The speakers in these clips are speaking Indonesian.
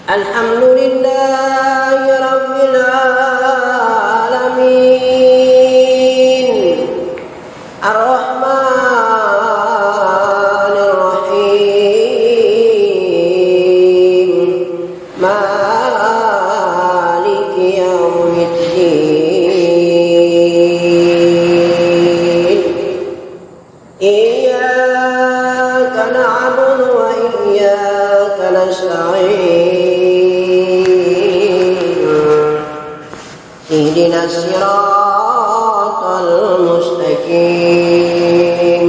Alhamdulillahi Rabbil Alamin, Ar-Rahmanir Rahim, Maliki Yaumiddin. Iyyaka na'budu wa iyyaka nasta'in. Ihdinas siratal mustaqim,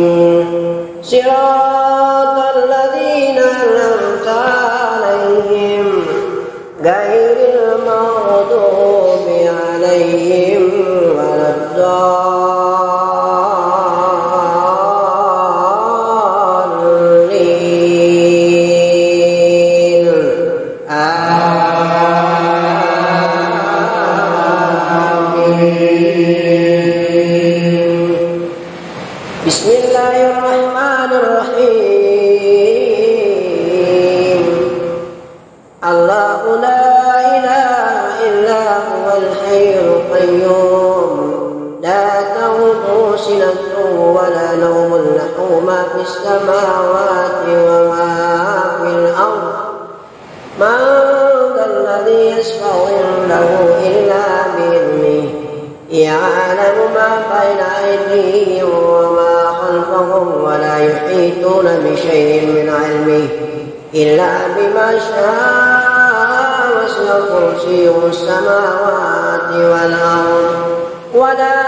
siratal ladzina an'amta 'alaihim ghairil maghdubi 'alaihim waladdallin. Bismillahirrahmanirrahim. Allahu la ilaha illa huwal hayyul qayyum, la ta'khudhuhu sinatun wa la nawmun, lahu ma fis samawati wa ma fil ardh. Man dhalladhi yashfa'u 'indahu illa bi'idhnihi, ya'lamu ma bayna aydihim wa ma khalfahum, wa la yuhituna bi shay'in min 'ilmihi illa bima sha'a, wasi'a kursiyyuhu as-samawati wal ardh, wa la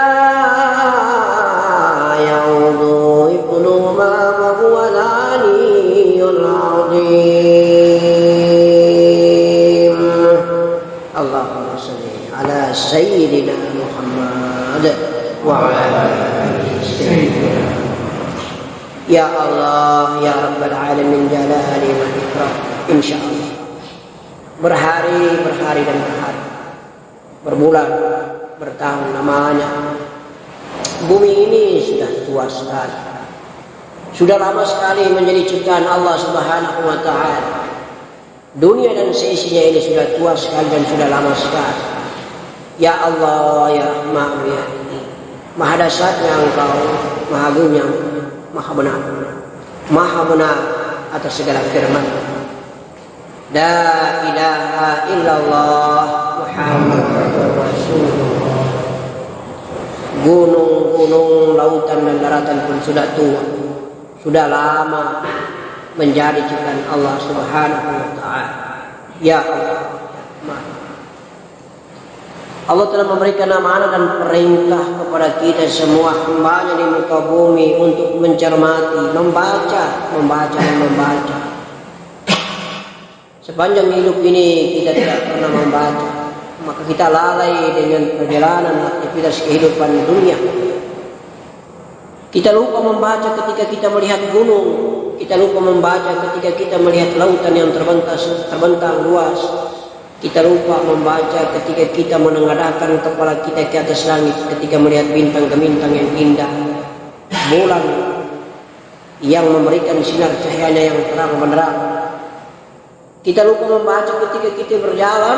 ya'uduhu hifdhuhuma wa huwal 'aliyyul 'azim. Allahumma shalli ala sayyidina Muhammad wa ala ali sayyidina. Ya Allah, ya Rabbal Alamin, jalali wa ikram. Insyaallah berhari dan berhari, berbulan, bertahun lamanya, bumi ini sudah tua sekali, sudah lama sekali menjadi ciptaan Allah Subhanahu wa ta'ala. Dunia dan seisinya ini sudah tua sekali dan sudah lama sekali. Ya Allah, ya Rahman, ya Maha dahsyatnya Engkau, Maha agungnya, Maha benar atas segala firman. La ilaha illallah Muhammadur Rasulullah. Gunung-gunung, lautan dan daratan pun sudah tua, sudah lama menjadi ciptaan Allah Subhanahu wa ta'ala. Ya Allah, Allah telah memberikan amanah dan perintah kepada kita semua hamba-Nya di muka bumi untuk mencermati, membaca. Sepanjang hidup ini kita tidak pernah membaca, maka kita lalai dengan perjalanan aktivitas kehidupan dunia. Kita lupa membaca ketika kita melihat gunung, kita lupa membaca ketika kita melihat lautan yang terbentang luas. Kita lupa membaca ketika kita menengadahkan kepala kita ke atas langit, ketika melihat bintang-bintang yang indah, bulan yang memberikan sinar cahayanya yang terang benderang. Kita lupa membaca ketika kita berjalan,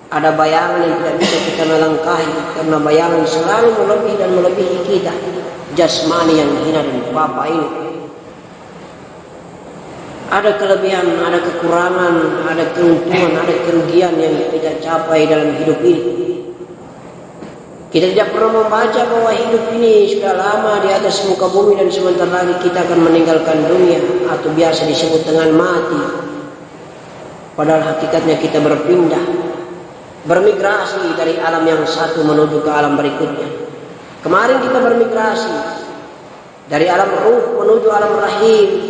ada bayangan yang tidak bisa kita melangkahi karena bayangan selalu melebihi kita, jasmani yang hina dan bapa ini. Ada kelebihan, ada kekurangan, ada keuntungan, ada kerugian yang kita capai dalam hidup ini. Kita tidak pernah membaca bahwa hidup ini sudah lama di atas muka bumi dan sebentar lagi kita akan meninggalkan dunia, atau biasa disebut dengan mati. Padahal hakikatnya kita berpindah, bermigrasi dari alam yang satu menuju ke alam berikutnya. Kemarin kita bermigrasi dari alam ruh menuju alam rahim,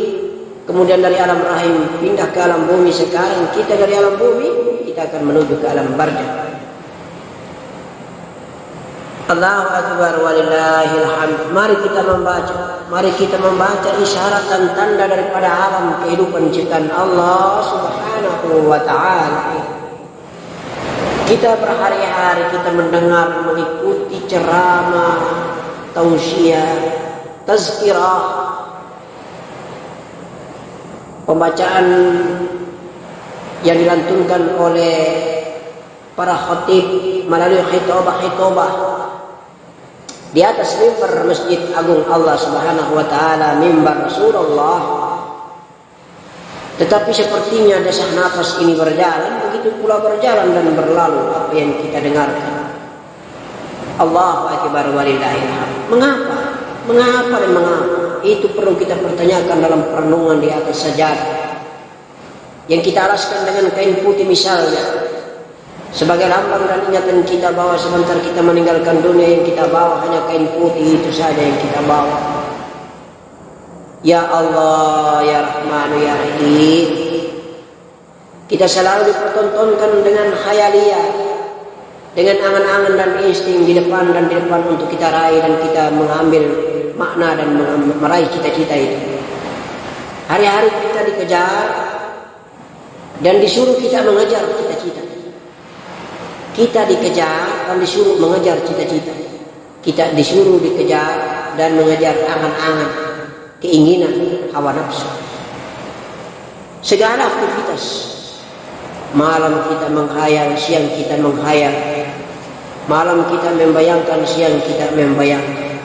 kemudian dari alam rahim pindah ke alam bumi. Sekarang kita dari alam bumi, kita akan menuju ke alam barzakh. Allahu Akbar walillahil hamd. Mari kita membaca isyarat dan tanda daripada alam kehidupan ciptaan Allah Subhanahu wa ta'ala. Kita berhari-hari kita mendengar, mengikuti ceramah, tausiah, tazkirah, pembacaan yang dilantunkan oleh para khatib melalui khitbah di atas mimbar Masjid Agung Allah Subhanahu wa taala, mimbar Rasulullah. Tetapi sepertinya desak nafas ini berjalan, begitu pula berjalan dan berlalu apa yang kita dengarkan. Allahu akbar walillahil hamd. Mengapa dan mengapa? Itu perlu kita pertanyakan dalam perenungan di atas sajadah yang kita alaskan dengan kain putih misalnya, sebagai lambang dan ingatan kita bahwa sebentar kita meninggalkan dunia, yang kita bawa hanya kain putih itu saja yang kita bawa. Ya Allah, ya Rahman, ya Rahim, kita selalu dipertontonkan dengan khayaliyah, dengan angan-angan dan insting di depan untuk kita raih dan kita mengambil makna dan meraih cita-cita itu. Hari-hari kita dikejar dan disuruh kita mengejar cita-cita. Kita dikejar dan disuruh mengejar cita-cita. Kita disuruh dikejar dan mengejar angan-angan, keinginan, hawa nafsu. Segala aktivitas, malam kita menghayal, siang kita menghayal. Malam kita membayangkan, siang kita membayangkan.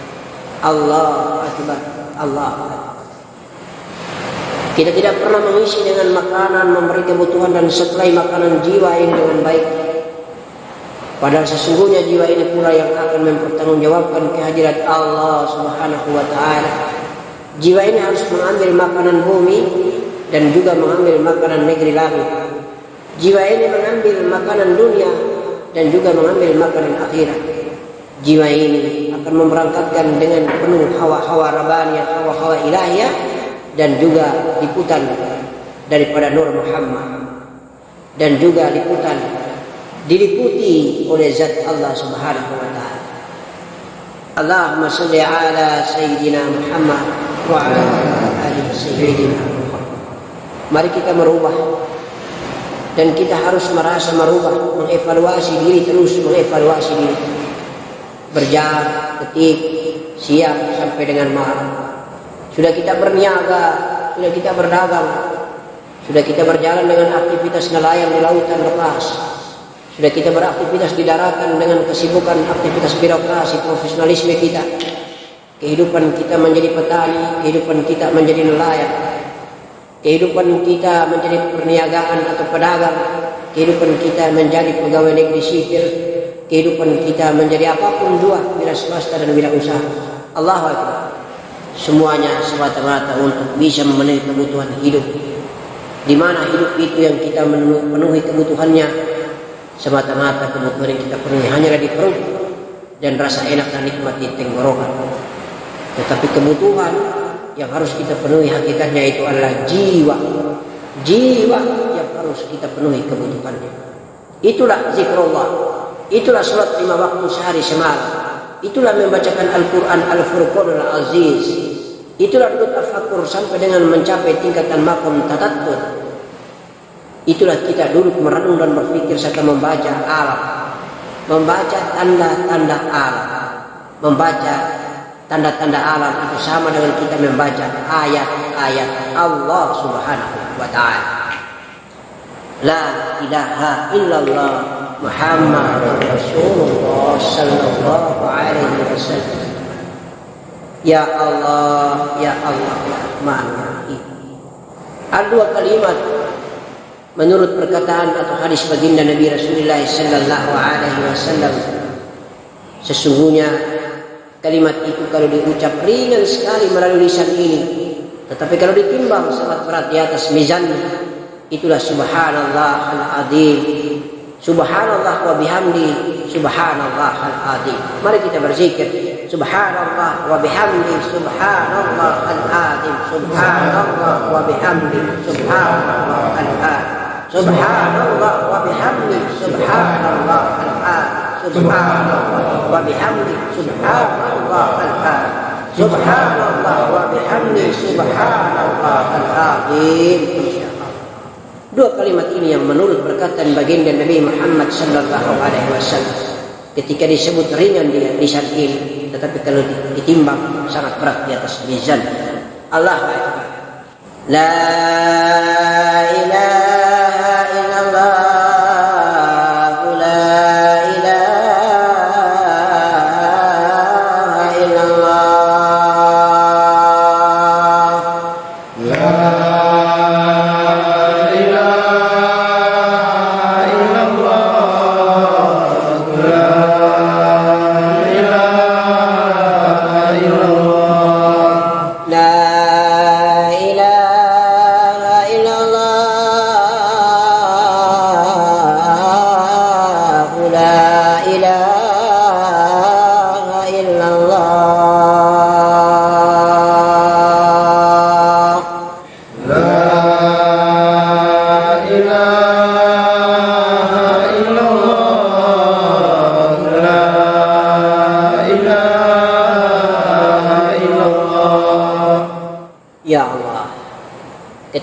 Allah akbar, Allah akbar. Kita tidak pernah mengisi dengan makanan, memberi kebutuhan dan supply makanan jiwa ini dengan baik. Padahal sesungguhnya jiwa ini pula yang akan mempertanggungjawabkan kehadirat Allah Subhanahu wa taala. Jiwa ini harus mengambil makanan bumi dan juga mengambil makanan negeri langit. Jiwa ini mengambil makanan dunia dan juga mengambil makanan akhirat. Jiwa ini akan memberangkatkan dengan penuh hawa-hawa rabbaniyah, hawa-hawa ilahiyah, dan juga liputan daripada Nur Muhammad, dan juga diliputi oleh zat Allah Subhanahu wa taala. Allahumma shalli ala sayyidina Muhammad wa ala ali sayyidina Muhammad. Mari kita merubah, dan kita harus merasa merubah, mengevaluasi diri, terus mengevaluasi diri. Berjalan ketik siang sampai dengan malam. Sudah kita berniaga, sudah kita berdagang, sudah kita berjalan dengan aktivitas nelayan di lautan lepas, sudah kita beraktivitas di daratan dengan kesibukan aktivitas birokrasi, profesionalisme kita. Kehidupan kita menjadi petani, kehidupan kita menjadi nelayan, kehidupan kita menjadi perniagaan atau pedagang, kehidupan kita menjadi pegawai negeri sipil, kehidupan kita menjadi apapun jua, wira swasta dan wira usaha. Allahu akbar. Semuanya semata-mata untuk bisa memenuhi kebutuhan hidup. Di mana hidup itu yang kita memenuhi kebutuhannya, semata-mata kebutuhan yang kita penuhi hanyalah di perut dan rasa enak dan nikmat di tenggorokan. Tetapi kebutuhan yang harus kita penuhi hakikatnya itu adalah jiwa. Jiwa yang harus kita penuhi kebutuhannya. Itulah zikrullah. Itulah salat 5 waktu sehari semalam. Itulah membacakan Al-Quran Al-Furqanul Aziz. Itulah duduk tafakur sampai dengan mencapai tingkatan maqam tatattur. Itulah kita duduk merenung dan berpikir serta membaca alam, membaca tanda-tanda alam. Membaca tanda-tanda alam itu sama dengan kita membaca ayat-ayat Allah Subhanahu wa ta'ala. La ilaha illallah Muhammad Rasulullah sallallahu alaihi wasallam. Ya Allah, ya Allah, ya Rahman. Ada 2 kalimat menurut perkataan atau hadis baginda Nabi Rasulullah sallallahu alaihi wasallam. Sesungguhnya kalimat itu kalau diucap ringan sekali melalui lisan ini, tetapi kalau ditimbang sangat berat di atas mizannya. Itulah subhanallah al-azim, subhanallah wa bihamdi, subhanallah al-azim. Mari kita berzikir subhanallah wa bihamdi, subhanallah al-azim, subhanallah wa bihamdi, subhanallah al-azim, subhanallah wa bihamdi, subhanallah al-azim, subhanallah wa bihamdi, subhanallah al-azim, subhanallah wa bihamdi, subhanallah al-azim. 2 kalimat ini yang menurut perkataan baginda Nabi Muhammad sallallahu alaihi wasallam ketika disebut ringan di lisan ini, tetapi kalau ditimbang sangat berat di atas mizan. Allahu akbar. La ilaha illallah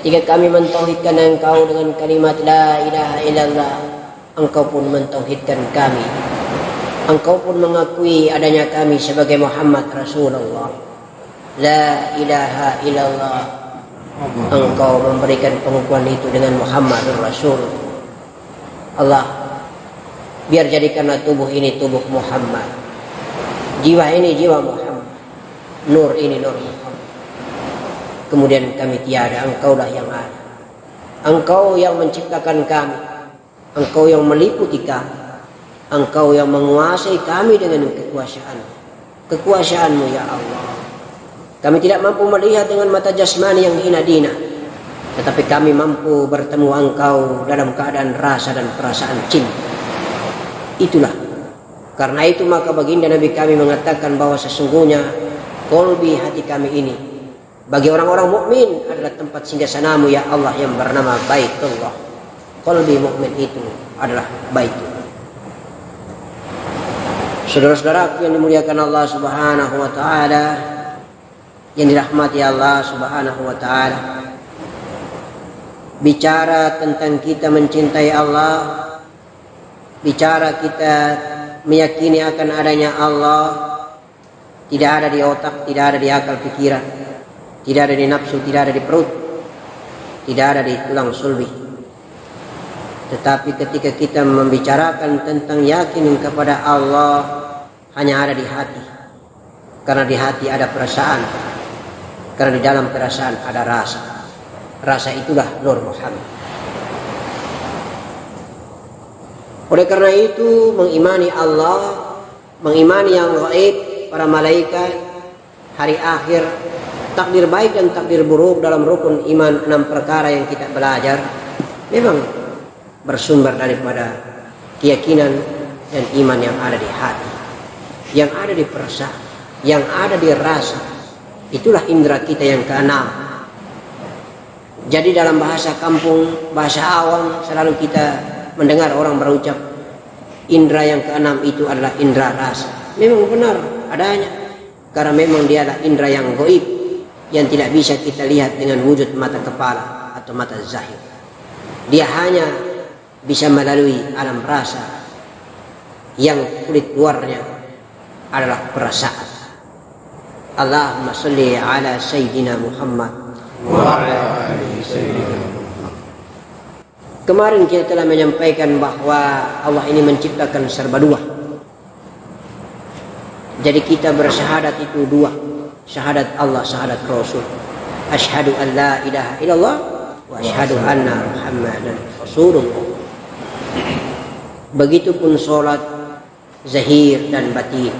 Ketika kami mentauhidkan engkau dengan kalimat la ilaha illallah, engkau pun mentauhidkan kami. Engkau pun mengakui adanya kami sebagai Muhammad Rasulullah. La ilaha illallah, engkau memberikan pengakuan itu dengan Muhammad Rasul. Allah, biar jadikanlah tubuh ini tubuh Muhammad, jiwa ini jiwa Muhammad, nur ini nur Muhammad. Kemudian kami tiada, engkaulah yang ada. Engkau yang menciptakan kami, engkau yang meliputi kami, engkau yang menguasai kami dengan kekuasaanmu ya Allah. Kami tidak mampu melihat dengan mata jasmani yang hina dina, tetapi kami mampu bertemu engkau dalam keadaan rasa dan perasaan cinta. Itulah, karena itu maka baginda Nabi kami mengatakan bahwa sesungguhnya kolbi, hati kami ini bagi orang-orang mukmin adalah tempat singgasanamu ya Allah yang bernama Baitullah. Qalbi mukmin itu adalah Baitullah. Saudara-saudaraku yang dimuliakan Allah Subhanahu wa taala, yang dirahmati Allah Subhanahu wa taala, bicara tentang kita mencintai Allah, bicara kita meyakini akan adanya Allah, tidak ada di otak, tidak ada di akal pikiran, tidak ada di nafsu, tidak ada di perut, tidak ada di tulang sulbi. Tetapi ketika kita membicarakan tentang yakin kepada Allah, hanya ada di hati. Karena di hati ada perasaan, karena di dalam perasaan ada rasa. Rasa itulah Nur Muhammad. Oleh karena itu, mengimani Allah, mengimani yang gaib, para malaikat, hari akhir, takdir baik dan takdir buruk dalam rukun iman 6 perkara yang kita belajar memang bersumber daripada keyakinan dan iman yang ada di hati, yang ada di perasaan, yang ada di rasa. Itulah indera kita yang keenam. Jadi dalam bahasa kampung, bahasa awam, selalu kita mendengar orang berucap indera yang keenam itu adalah indera rasa. Memang benar adanya, karena memang dia adalah indera yang gaib, yang tidak bisa kita lihat dengan wujud mata kepala atau mata zahir. Dia hanya bisa melalui alam rasa yang kulit luarnya adalah perasaan. Allahumma salli ala Sayyidina Muhammad wa ala ali Sayyidina Muhammad. Kemarin kita telah menyampaikan bahwa Allah ini menciptakan serba dua. Jadi kita bersyahadat itu dua, syahadat Allah, syahadat Rasul. Asyhadu an la ilaha illallah wa asyhadu anna Muhammadan Rasulullah. Begitupun solat zahir dan batin.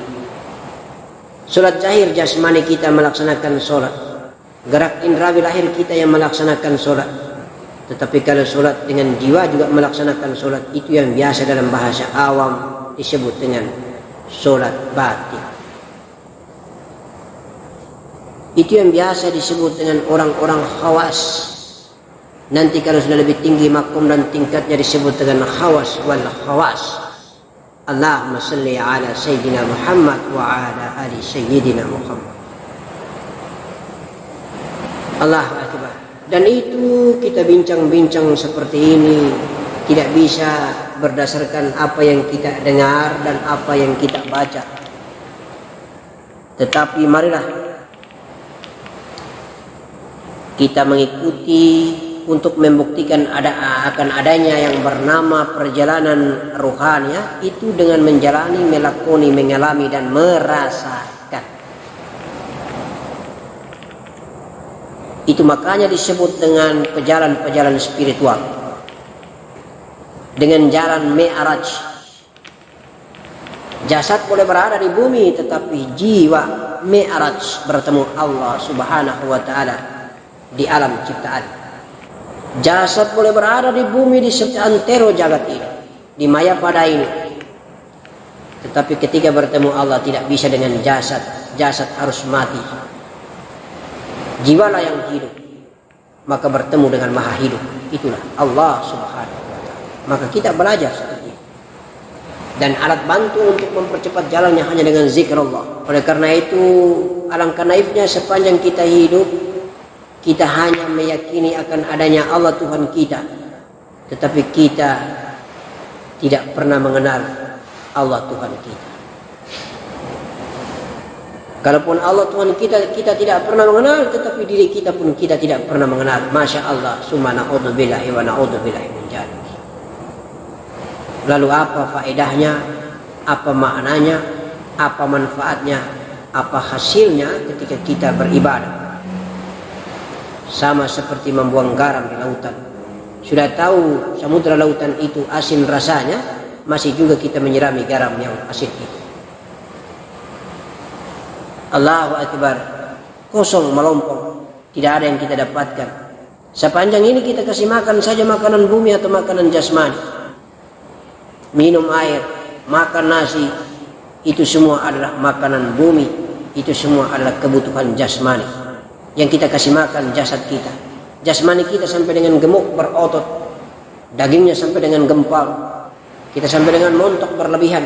Solat zahir jasmani kita melaksanakan solat, gerak indrawi lahir kita yang melaksanakan solat. Tetapi kalau solat dengan jiwa juga melaksanakan solat, itu yang biasa dalam bahasa awam disebut dengan solat batin. Itu yang biasa disebut dengan orang-orang khawas. Nanti kalau sudah lebih tinggi makom dan tingkatnya disebut dengan khawas wal khawas. Allahumma salli ala Sayyidina Muhammad wa ala ali Sayyidina Muhammad. Allahu Akbar. Dan itu kita bincang-bincang seperti ini tidak bisa berdasarkan apa yang kita dengar dan apa yang kita baca. Tetapi marilah kita mengikuti untuk membuktikan akan adanya yang bernama perjalanan ruhania itu dengan menjalani, melakoni, mengalami dan merasakan. Itu makanya disebut dengan pejalan-pejalan spiritual, dengan jalan Mi'raj. Jasad boleh berada di bumi, tetapi jiwa Mi'raj bertemu Allah Subhanahu wa taala di alam ciptaan. Jasad boleh berada di bumi di seantero jagat ini, di maya pada ini. Tetapi ketika bertemu Allah tidak bisa dengan jasad. Jasad harus mati. Jiwalah yang hidup, maka bertemu dengan maha hidup. Itulah Allah Subhanahu wa ta'ala. Maka kita belajar seperti itu. Dan alat bantu untuk mempercepat jalannya hanya dengan zikr Allah. Oleh karena itu alangkah naifnya sepanjang kita hidup, Kita hanya meyakini akan adanya Allah Tuhan kita, tetapi kita tidak pernah mengenal Allah Tuhan kita. Kalaupun Allah Tuhan kita tidak pernah mengenal, tetapi diri kita pun kita tidak pernah mengenal. Masya Allah, summa na'udzubillahi wa na'udzubillahi min dzalik. Lalu apa faedahnya? Apa maknanya? Apa manfaatnya? Apa hasilnya ketika kita beribadah? Sama seperti membuang garam di lautan. Sudah tahu samudra lautan itu asin rasanya, masih juga kita menyirami garam yang asin itu. Allahu Akbar. Kosong melompong, tidak ada yang kita dapatkan. Sepanjang ini kita kasih makan saja makanan bumi atau makanan jasmani, minum air, makan nasi, itu semua adalah makanan bumi, itu semua adalah kebutuhan jasmani yang kita kasih makan jasad kita. Jasmani kita sampai dengan gemuk berotot, dagingnya sampai dengan gempal, kita sampai dengan montok berlebihan,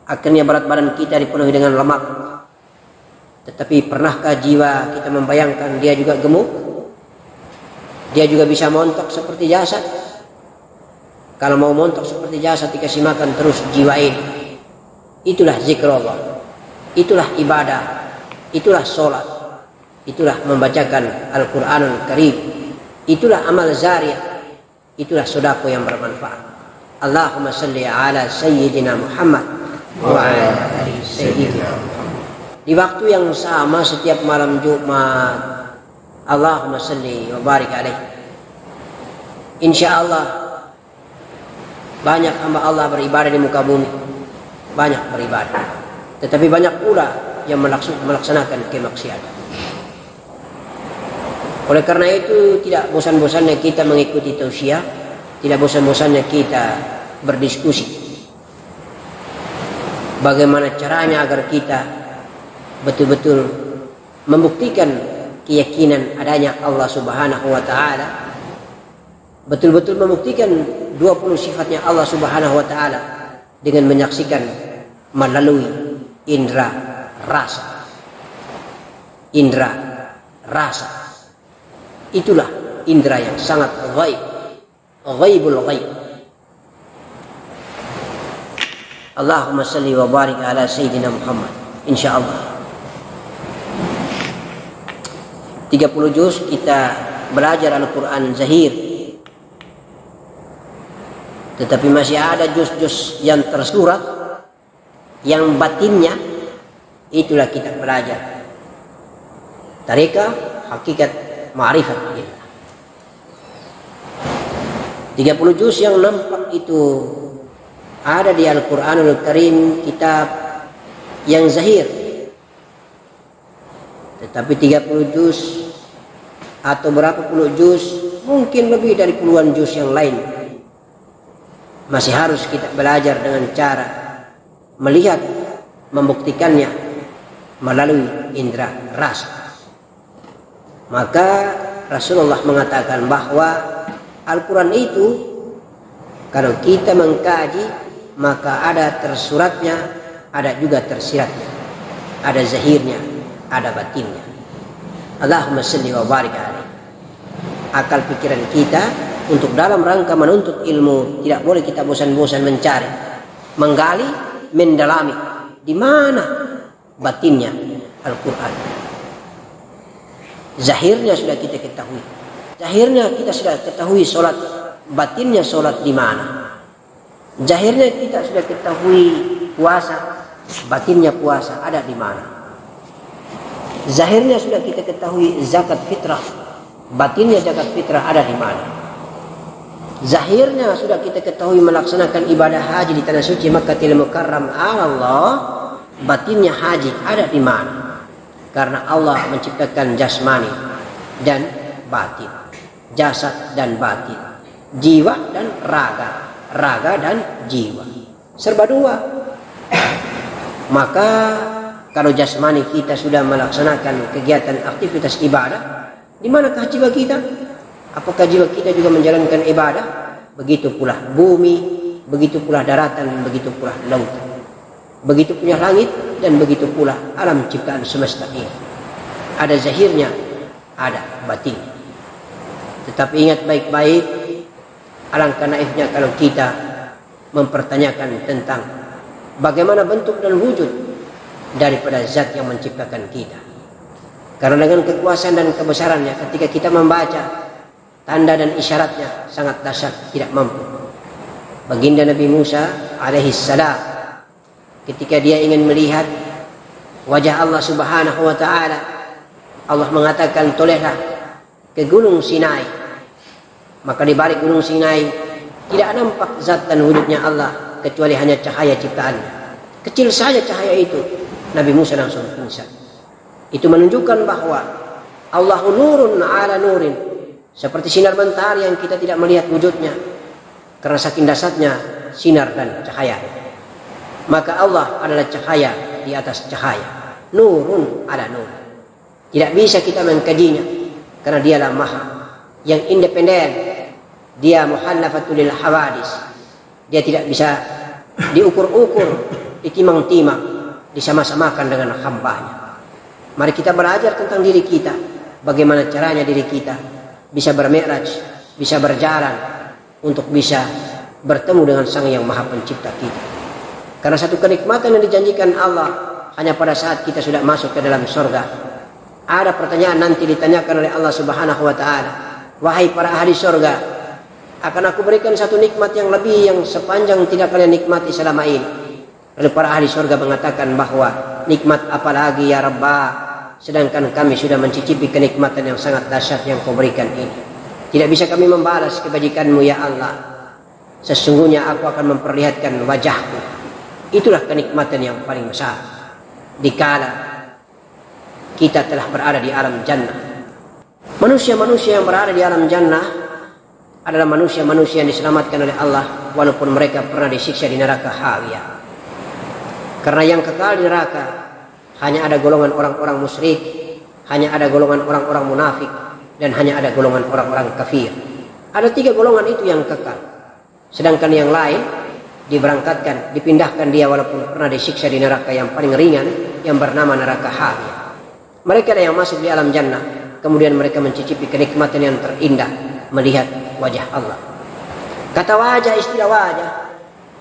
akhirnya berat badan kita dipenuhi dengan lemak. Tetapi pernahkah jiwa kita membayangkan dia juga gemuk? Dia juga bisa montok seperti jasad? Kalau mau montok seperti jasad dikasih makan terus jiwa ini. Itulah zikrullah, itulah ibadah, itulah sholat, itulah membacakan Al-Quranul Karim, itulah amal zariyah, itulah sedekah yang bermanfaat. Allahumma salli ala Sayyidina Muhammad wa ala ali Sayyidina Muhammad. Di waktu yang sama setiap malam Jumat, Allahumma salli wa barik alaih. Insya Allah banyak hamba Allah beribadah di muka bumi, banyak beribadah, tetapi banyak pula yang melaksanakan kemaksiatan. Oleh karena itu tidak bosan-bosannya kita mengikuti tausiah, tidak bosan-bosannya kita berdiskusi bagaimana caranya agar kita betul-betul membuktikan keyakinan adanya Allah Subhanahu wa taala, betul-betul membuktikan 20 sifatnya Allah Subhanahu wa taala dengan menyaksikan melalui indera rasa. Indera rasa itulah indera yang sangat ghaib, ghaibul ghaib. Allahumma salli wa barik ala Sayyidina Muhammad. Insyaallah 30 juz kita belajar Al-Quran Zahir, tetapi masih ada juz-juz yang tersurat, yang batinnya itulah kita belajar Tariqah Hakikat Ma'rifat Billah. 30 juz yang nampak itu ada di Al-Quranul Karim, kitab yang zahir. Tetapi 30 juz atau berapa puluh juz, mungkin lebih dari puluhan juz yang lain, masih harus kita belajar dengan cara melihat, membuktikannya melalui indera rasa. Maka Rasulullah mengatakan bahwa Al-Quran itu kalau kita mengkaji, maka ada tersuratnya, ada juga tersiratnya, ada zahirnya, ada batinnya. Allahumma salli wa barik alaih. Akal pikiran kita untuk dalam rangka menuntut ilmu tidak boleh kita bosan-bosan mencari, menggali, mendalami di mana batinnya Al-Quran. Zahirnya sudah kita ketahui, zahirnya kita sudah ketahui solat, batinnya solat di mana. Zahirnya kita sudah ketahui puasa, batinnya puasa ada di mana. Zahirnya sudah kita ketahui zakat fitrah, batinnya zakat fitrah ada di mana. Zahirnya sudah kita ketahui melaksanakan ibadah haji di tanah suci Makkahil Mukarram Allah, batinnya haji ada di mana. Karena Allah menciptakan jasmani dan batin, jasad dan batin, jiwa dan raga, raga dan jiwa, serba dua. Maka kalau jasmani kita sudah melaksanakan kegiatan aktivitas ibadah, di manakah jiwa kita? Apakah jiwa kita juga menjalankan ibadah? Begitu pula bumi, begitu pula daratan, begitu pula lautan, begitu punya langit, dan begitu pula alam ciptaan semesta ini. Ada zahirnya, ada batin. Tetapi ingat baik-baik, alangkah naifnya kalau kita mempertanyakan tentang bagaimana bentuk dan wujud daripada zat yang menciptakan kita. Karena dengan kekuasaan dan kebesarannya, ketika kita membaca tanda dan isyaratnya sangat dahsyat, tidak mampu. Baginda Nabi Musa alaihissalam, ketika dia ingin melihat wajah Allah subhanahu wa ta'ala, Allah mengatakan, tolehlah ke gunung Sinai. Maka di balik gunung Sinai tidak nampak zat dan wujudnya Allah, kecuali hanya cahaya ciptaannya. Kecil saja cahaya itu, Nabi Musa langsung pingsan. Itu menunjukkan bahwa Allahu nurun ala nurin, seperti sinar mentari yang kita tidak melihat wujudnya karena saking dasarnya sinar dan cahaya. Maka Allah adalah cahaya di atas cahaya, nurun ala nur. Tidak bisa kita mengkajinya karena dialah maha yang independen. Dia muhallafatul lil hawadis. Dia tidak bisa diukur-ukur, ditimang-timang, disama-samakan dengan hambanya. Mari kita belajar tentang diri kita, bagaimana caranya diri kita bisa bermi'raj, bisa berjalan untuk bisa bertemu dengan Sang Yang Maha Pencipta kita. Karena satu kenikmatan yang dijanjikan Allah hanya pada saat kita sudah masuk ke dalam surga. Ada pertanyaan nanti ditanyakan oleh Allah Subhanahu wa ta'ala, wahai para ahli surga, akan aku berikan satu nikmat yang lebih yang sepanjang tidak kalian nikmati selama ini. Lalu para ahli surga mengatakan bahwa nikmat apalagi ya Rabbah, sedangkan kami sudah mencicipi kenikmatan yang sangat dahsyat yang kau berikan ini. Tidak bisa kami membalas kebajikanmu ya Allah. Sesungguhnya aku akan memperlihatkan wajahku. Itulah kenikmatan yang paling besar dikala kita telah berada di alam jannah. Manusia-manusia yang berada di alam jannah adalah manusia-manusia yang diselamatkan oleh Allah, walaupun mereka pernah disiksa di neraka hawiyah. Karena yang kekal di neraka hanya ada golongan orang-orang musyrik, hanya ada golongan orang-orang munafik, dan hanya ada golongan orang-orang kafir. Ada 3 golongan itu yang kekal. Sedangkan yang lain diberangkatkan, dipindahkan dia walaupun pernah disiksa di neraka yang paling ringan, yang bernama neraka hawiyah. Mereka yang masuk di alam jannah, kemudian mereka mencicipi kenikmatan yang terindah, melihat wajah Allah. Kata wajah, istilah wajah,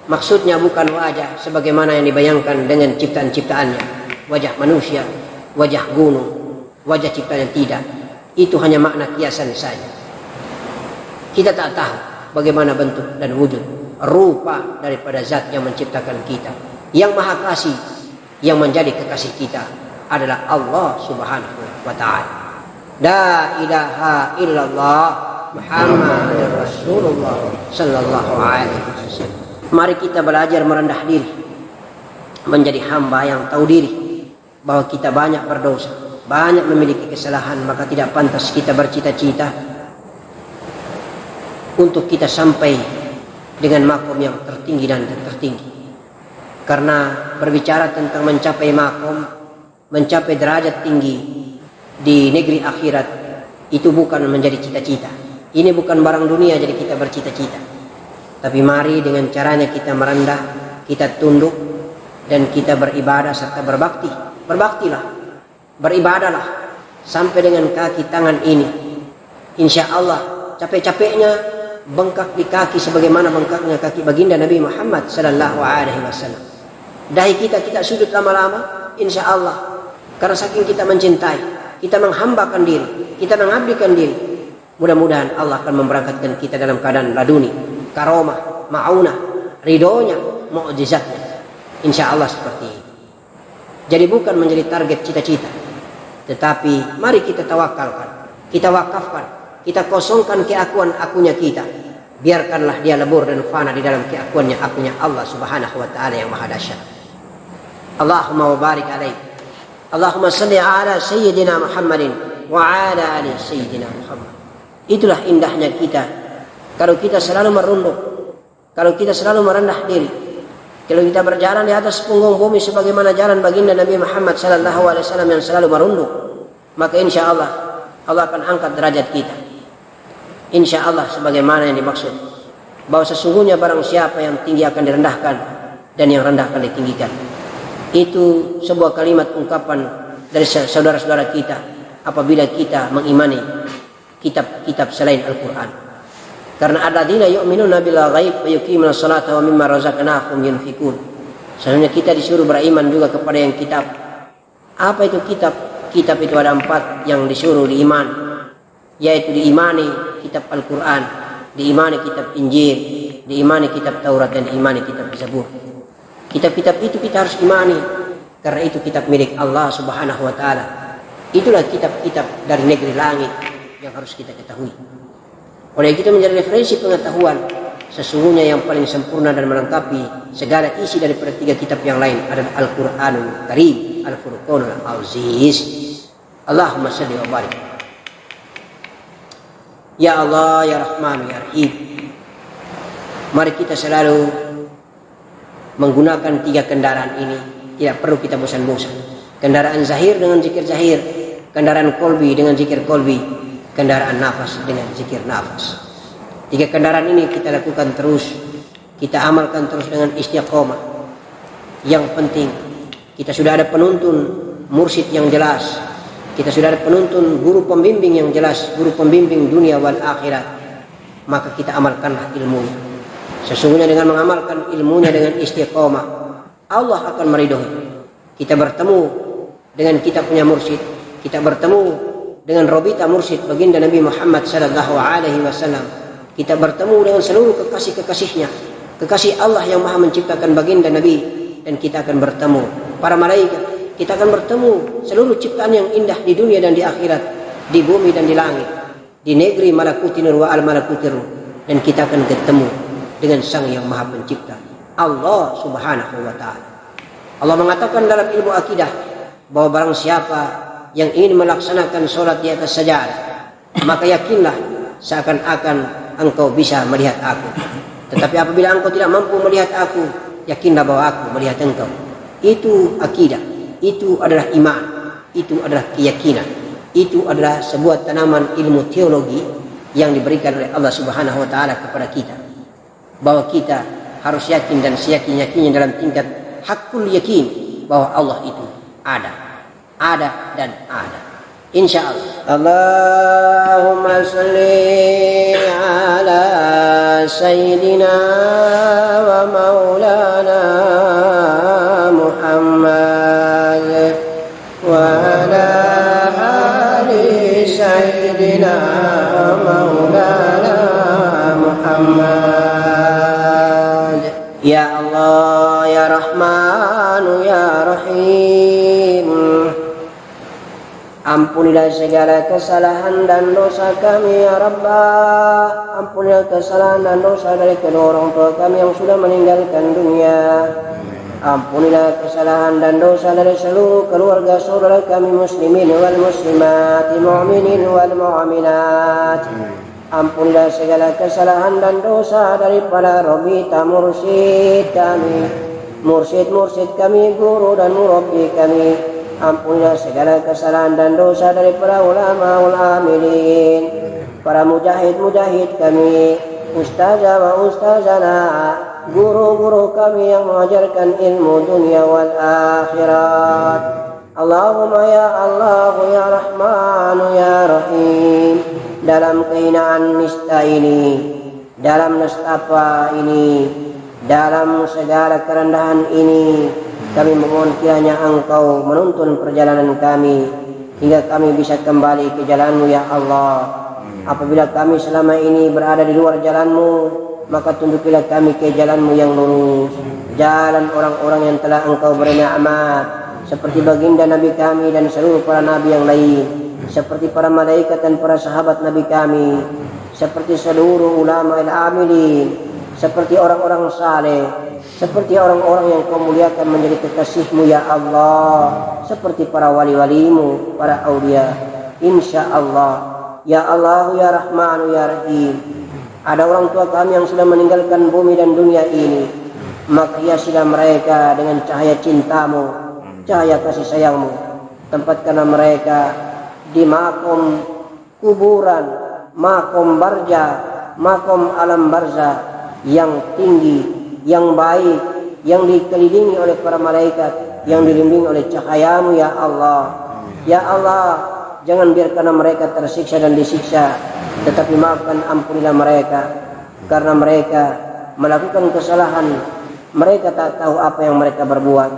maksudnya bukan wajah sebagaimana yang dibayangkan dengan ciptaan-ciptaannya, wajah manusia, wajah gunung, wajah ciptaan, tidak. Itu hanya makna kiasan saja. Kita tak tahu bagaimana bentuk dan wujud, rupa daripada zat yang menciptakan kita. Yang maha kasih, yang menjadi kekasih kita adalah Allah Subhanahu wa ta'ala. La ilaha illallah Muhammadur Rasulullah sallallahu alaihi wasallam. Mari kita belajar merendah diri, menjadi hamba yang tahu diri bahwa kita banyak berdosa, banyak memiliki kesalahan, maka tidak pantas kita bercita-cita untuk kita sampai dengan makom yang tertinggi dan tertinggi. Karena berbicara tentang mencapai makom, mencapai derajat tinggi di negeri akhirat, itu bukan menjadi cita-cita. Ini bukan barang dunia jadi kita bercita-cita. Tapi mari dengan caranya kita merendah, kita tunduk, dan kita beribadah serta berbakti. Berbaktilah, beribadahlah sampai dengan kaki tangan ini. Insya Allah capek-capeknya bengkak di kaki sebagaimana bengkaknya kaki baginda Nabi Muhammad sallallahu alaihi wasallam. Dahi kita sudut lama-lama, insya Allah, karena saking kita mencintai, kita menghambakan diri, kita mengabdikan diri. Mudah-mudahan Allah akan memberangkatkan kita dalam keadaan laduni, karomah, ma'unah, ridhonya, mu'jizatnya. Insya Allah seperti itu. Jadi bukan menjadi target cita-cita, tetapi mari kita tawakalkan, kita wakafkan, kita kosongkan keakuan-akunya kita. Biarkanlah dia lebur dan fana di dalam keakuannya, akunya Allah Subhanahu wa ta'ala yang maha dahsyat. Allahumma wa barik alaih. Allahumma salli ala sayyidina Muhammadin wa ala ali sayyidina Muhammad. Itulah indahnya kita kalau kita selalu merunduk, kalau kita selalu merendah diri, kalau kita berjalan di atas punggung bumi sebagaimana jalan baginda Nabi Muhammad sallallahu alaihi wasallam yang selalu merunduk, maka insya Allah Allah akan angkat derajat kita. Insya Allah sebagaimana yang dimaksud, bahwa sesungguhnya barang siapa yang tinggi akan direndahkan dan yang rendah akan ditinggikan. Itu sebuah kalimat ungkapan dari saudara-saudara kita apabila kita mengimani kitab-kitab selain Al-Quran. Karena alladzina yu'minuna bil ghaib wa yuqimuna sholata wa mimma razaqnahum yunfikun. Sebenarnya kita disuruh beriman juga kepada yang kitab. Apa itu kitab? Kitab itu ada 4 yang disuruh diiman, yaitu diimani kitab Al-Quran, diimani kitab Injil, diimani kitab Taurat, dan diimani kitab Zabur. Kitab-kitab itu kita harus imani, karena itu kitab milik Allah Subhanahu wa Ta'ala. Itulah kitab-kitab dari negeri langit yang harus kita ketahui. Oleh itu menjadi referensi pengetahuan. Sesungguhnya yang paling sempurna dan melengkapi segala isi daripada 3 kitab yang lain adalah Al-Quranul Karim, Al-Furqanul Aziz. Allahumma salli wa barik. Ya Allah, ya Rahman, ya Rahim. Mari kita selalu menggunakan 3 kendaraan ini. Tidak perlu kita bosan-bosan. Kendaraan zahir dengan zikir zahir, kendaraan kolbi dengan zikir kolbi, kendaraan nafas dengan zikir nafas. 3 kendaraan ini kita lakukan terus, kita amalkan terus dengan istiqomah. Yang penting kita sudah ada penuntun mursyid yang jelas, kita sudah ada penuntun guru pembimbing yang jelas, guru pembimbing dunia wal akhirat. Maka kita amalkanlah ilmunya. Sesungguhnya dengan mengamalkan ilmunya dengan istiqomah, Allah akan meridhoi. Kita bertemu dengan kita punya mursyid, kita bertemu dengan Robita mursyid baginda Nabi Muhammad sallallahu alaihi wasallam. Kita bertemu dengan seluruh kekasih-kekasihnya, kekasih Allah yang maha menciptakan baginda Nabi, dan kita akan bertemu para malaikat, kita akan bertemu seluruh ciptaan yang indah di dunia dan di akhirat, di bumi dan di langit, di negeri malakutinur wa al malakutir, dan kita akan ketemu dengan Sang yang maha pencipta, Allah Subhanahu wa Ta'ala. Allah mengatakan dalam ilmu akidah bahwa barang siapa yang ingin melaksanakan sholat di atas sajadah, maka yakinlah seakan-akan engkau bisa melihat aku. Tetapi apabila engkau tidak mampu melihat aku, yakinlah bahwa aku melihat engkau. Itu akidah, itu adalah iman, itu adalah keyakinan, itu adalah sebuah tanaman ilmu teologi yang diberikan oleh Allah Subhanahu wa Ta'ala kepada kita, bahwa kita harus yakin dan seyakin-yakinnya dalam tingkat hakul yakin bahwa Allah itu ada dan ada. Insyaallah. Allahumma salli ala sayyidina wa maulana Muhammad wa ala ali sayyidina wa maulana Muhammad. Ya Allah, ya Rahman, ya Rahim. Ampunilah segala kesalahan dan dosa kami ya Rabbah. Ampunilah kesalahan dan dosa dari kedua orang tua kami yang sudah meninggalkan dunia. Ampunilah kesalahan dan dosa dari seluruh keluarga saudara kami muslimin wal muslimat, mu'minin wal mu'minat. Ampunilah segala kesalahan dan dosa daripada Robita mursyid kami, mursyid kami, guru dan murabbi kami. Ampunilah segala kesalahan dan dosa daripada ulama amilin, para mujahid kami, ustazah wa ustazana, guru-guru kami yang mengajarkan ilmu dunia wal akhirat. Allahumma ya Allah, ya Rahman, ya Rahim. Dalam kehinaan nista ini, dalam nestapa ini, dalam segala kerendahan ini, kami mohon kiranya Engkau menuntun perjalanan kami hingga kami bisa kembali ke jalan-Mu ya Allah. Apabila kami selama ini berada di luar jalan-Mu, maka tunjukilah kami ke jalan-Mu yang lurus, jalan orang-orang yang telah Engkau beri nikmat, seperti baginda Nabi kami dan seluruh para Nabi yang lain, seperti para malaikat dan para sahabat Nabi kami, seperti seluruh ulama al-amilin, seperti orang-orang saleh, seperti orang-orang yang Kau muliakan menjadi kekasih-Mu ya Allah, seperti para wali-wali-Mu, para aulia. Insyaallah. Ya Allah, ya Rahman, ya Rahim. Ada orang tua kami yang sudah meninggalkan bumi dan dunia ini, maka hiasilah mereka dengan cahaya cinta-Mu, cahaya kasih sayang-Mu. Tempatkanlah mereka di makom kuburan, makom barza, makom alam barza yang tinggi, yang baik, yang dikelilingi oleh para malaikat, yang dilindungi oleh cahaya-Mu ya Allah. Ya Allah, Jangan biarkan mereka tersiksa dan disiksa, tetapi maafkan, ampunilah mereka, karena mereka melakukan kesalahan. Mereka tak tahu apa yang mereka berbuat.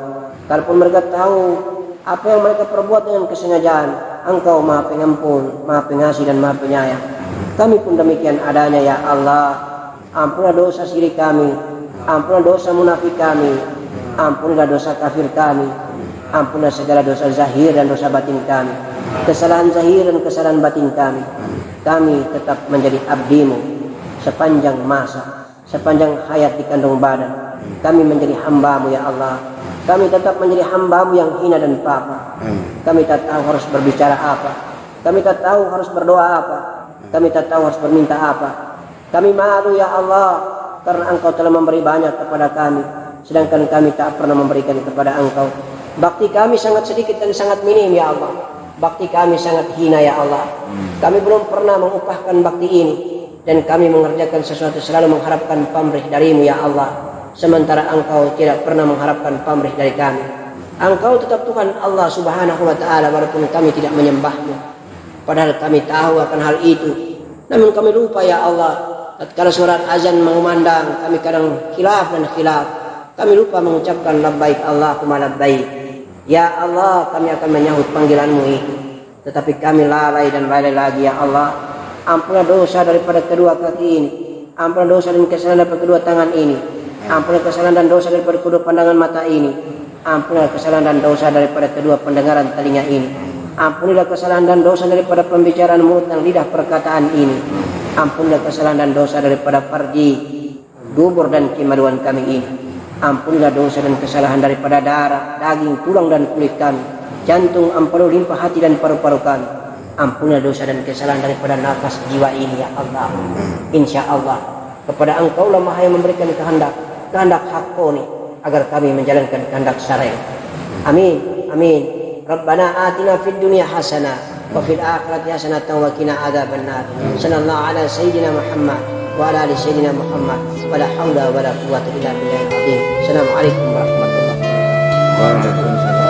Kalaupun mereka tahu apa yang mereka perbuat dengan kesengajaan, Engkau Maha Pengampun, Maha Pengasih dan Maha Penyayang. Kami pun demikian adanya ya Allah. Ampunilah dosa syirik kami, ampunilah dosa munafik kami, ampunilah dosa kafir kami, ampunilah segala dosa zahir dan dosa batin kami, kesalahan zahir dan kesalahan batin kami. Kami tetap menjadi abdimu sepanjang masa, sepanjang hayat di kandung badan. Kami menjadi hambamu ya Allah. Kami tetap menjadi hambamu yang hina dan papa. Kami tak tahu harus berbicara apa, kami tak tahu harus berdoa apa, kami tak tahu harus berminta apa. Kami malu ya Allah, karena Engkau telah memberi banyak kepada kami, sedangkan kami tak pernah memberikan kepada Engkau. Bakti kami sangat sedikit dan sangat minim ya Allah. Bakti kami sangat hina ya Allah. Kami belum pernah mengupahkan bakti ini, dan kami mengerjakan sesuatu selalu mengharapkan pamrih darimu ya Allah. Sementara Engkau tidak pernah mengharapkan pamrih dari kami. Engkau tetap Tuhan Allah Subhanahu wa ta'ala, walaupun kami tidak menyembahmu. Padahal kami tahu akan hal itu, namun kami lupa ya Allah. Tatkala surat azan mengumandang, kami kadang khilaf dan khilaf. Kami lupa mengucapkan labbaik Allahumma labbaik. Ya Allah, kami akan menyahut panggilanmu itu, tetapi kami lalai dan lalai lagi ya Allah. Ampunlah dosa daripada kedua kaki ini, ampunlah dosa dan kesalahan daripada kedua tangan ini, ampunlah kesalahan dan dosa daripada kedua pandangan mata ini, ampunlah kesalahan dan dosa daripada kedua pendengaran telinga ini, ampunilah kesalahan dan dosa daripada pembicaraan mulut dan lidah perkataan ini, ampunilah kesalahan dan dosa daripada farji, dubur dan kemaluan kami ini, ampunilah dosa dan kesalahan daripada darah, daging, tulang dan kulit kami, jantung, ampun limpah hati dan paru-paru kami. Ampunilah dosa dan kesalahan daripada nafas jiwa ini ya Allah. Insya Allah kepada Engkau lah Maha yang memberikan kehendak hakoni, agar kami menjalankan kehendak syar'i. Amin, amin. Rabbana atina fid dunya hasanah wa fil akhirati hasanah wa qina adzabannar. Sallallahu ala sayyidina Muhammad wa ala ali sayyidina Muhammad. Wala haula wala quwwata illa billahil azim. Assalamualaikum warahmatullahi wabarakatuh.